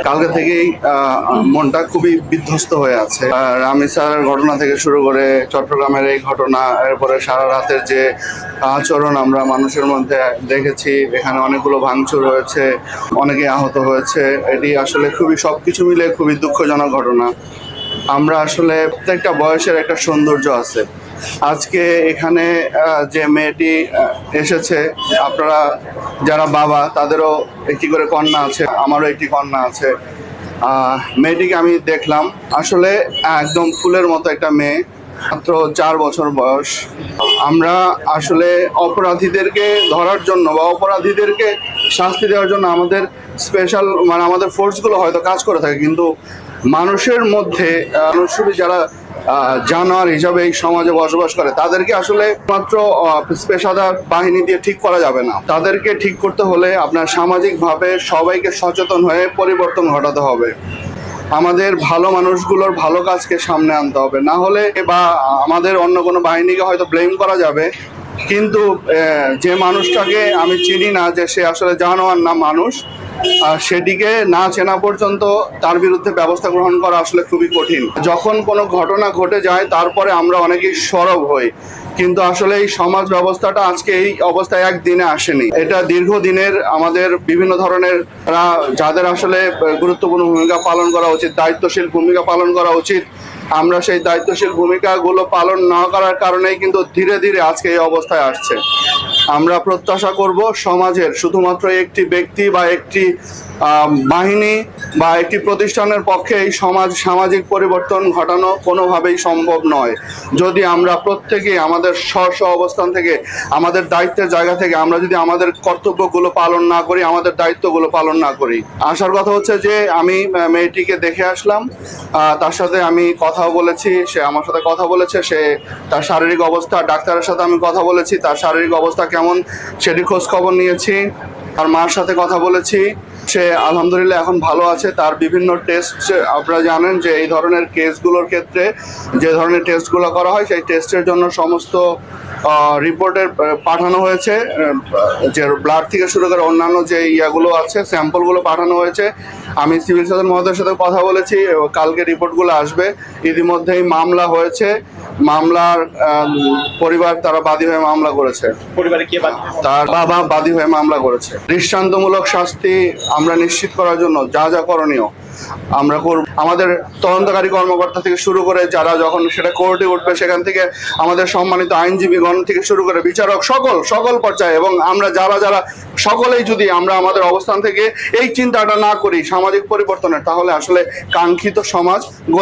কালকে থেকেই মনটা খুবই বিধ্বস্ত হয়ে আছে। রামিসার ঘটনা থেকে শুরু করে চট্টগ্রামের এই ঘটনা, এরপরে সারা রাতের যে আচরণ আমরা মানুষের মধ্যে দেখেছি, এখানে অনেকগুলো ভাঙচুর হয়েছে, অনেকে আহত হয়েছে। এটি আসলে খুবই সবকিছু মিলে খুবই দুঃখজনক ঘটনা। আমরা আসলে প্রত্যেকটা বয়সের একটা সৌন্দর্য আছে। আজকে এখানে যে মেয়েটি এসেছে, আপনারা যারা বাবা তাদেরও একটি করে কন্যা আছে, আমারও একটি কন্যা আছে। মেয়েটিকে আমি দেখলাম, আসলে একদম ফুলের মতো একটা মেয়ে, মাত্র 4 বছর বয়স। আমরা আসলে অপরাধীদেরকে ধরার জন্য বা অপরাধীদেরকে শাস্তি দেওয়ার জন্য আমাদের স্পেশাল আমাদের ফোর্সগুলো হয়তো কাজ করে থাকে, কিন্তু মানুষের মধ্যে মানুষের যারা জানোয়ার হিসাবে এই সমাজে বসবাস করে তাদেরকে আসলে মাত্র পেশাদার বাহিনী দিয়ে ঠিক করা যাবে না। তাদেরকে ঠিক করতে হলে আপনার সামাজিকভাবে সবাইকে সচেতন হয়ে পরিবর্তন ঘটাতে হবে। আমাদের ভালো মানুষগুলোর ভালো কাজকে সামনে আনতে হবে, না হলে বা আমাদের অন্য কোনো বাহিনীকে হয়তো ব্লেম করা যাবে, কিন্তু যে মানুষটাকে আমি চিনি না যে সে আসলে জানোয়ার না মানুষ, সেটিকে না চেনা পর্যন্ত তার বিরুদ্ধে ব্যবস্থা গ্রহণ করা আসলে খুবই কঠিন। যখন কোনো ঘটনা ঘটে যায় তারপরে আমরা অনেকেই সরব হই, কিন্তু আসলে এই সমাজ ব্যবস্থাটা আজকে এই অবস্থায় একদিনে আসেনি। এটা দীর্ঘদিনের আমাদের বিভিন্ন ধরনের যাদের আসলে গুরুত্বপূর্ণ ভূমিকা পালন করা উচিত, দায়িত্বশীল ভূমিকা পালন করা উচিত, আমরা সেই দায়িত্বশীল ভূমিকাগুলো পালন না করার কারণেই কিন্তু ধীরে ধীরে আজকে এই অবস্থায় আসছে। আমরা প্রত্যাশা করব সমাজের শুধুমাত্র একটি ব্যক্তি বা একটি বাহিনী বা একটি প্রতিষ্ঠানের পক্ষে এই সামাজিক পরিবর্তন ঘটানো কোনোভাবেই সম্ভব নয়। যদি আমরা প্রত্যেকেই আমাদের স্ব অবস্থান থেকে, আমাদের দায়িত্বের জায়গা থেকে আমরা যদি আমাদের কর্তব্যগুলো পালন না করি, আমাদের দায়িত্বগুলো পালন না করি। আসার কথা হচ্ছে যে আমি মেয়েটিকে দেখে আসলাম, তার সাথে আমি কথাও বলেছি, সে আমার সাথে কথা বলেছে, সে তার শারীরিক অবস্থা, ডাক্তারের সাথে আমি কথা বলেছি, তার শারীরিক অবস্থা কেমন সেটি খোঁজ খবর নিয়েছি, তার মার সাথে কথা বলেছি। সে আলহামদুলিল্লাহ এখন ভালো আছে। তার বিভিন্ন টেস্ট, আপনারা জানেন যে এই ধরনের কেসগুলোর ক্ষেত্রে যে ধরনের টেস্টগুলো করা হয়, সেই টেস্টের জন্য সমস্ত রিপোর্টের পাঠানো হয়েছে, যে ব্লাড থেকে শুরু করে অন্যান্য যে ইয়াগুলো আছে, স্যাম্পলগুলো পাঠানো হয়েছে। আমি সিভিল সার্জন মহোদয়ের সাথে কথা বলেছি, কালকে রিপোর্টগুলো আসবে। ইতিমধ্যেই মামলা হয়েছে, মামলার পরিবার তারা বাদী হয়ে মামলা করেছে। পরিবারে কে বাদী? তার বাবা বাদী হয়ে মামলা করেছে। দৃষ্টান্তমূলক শাস্তি আমরা নিশ্চিত করার জন্য যা যা করণীয় আমরা করব। আমাদের তদন্তকারী কর্মকর্তা থেকে শুরু করে যারা যখন সেটা কোর্টে উঠবে, সেখান থেকে আমাদের সম্মানিত আইনজীবীগণ থেকে শুরু করে বিচারক, সকল পর্যায়ে, এবং আমরা যারা সকলেই যদি আমরা আমাদের অবস্থান থেকে এই চিন্তাটা না করি সামাজিক পরিবর্তনের, তাহলে আসলে কাঙ্ক্ষিত সমাজ গড়ে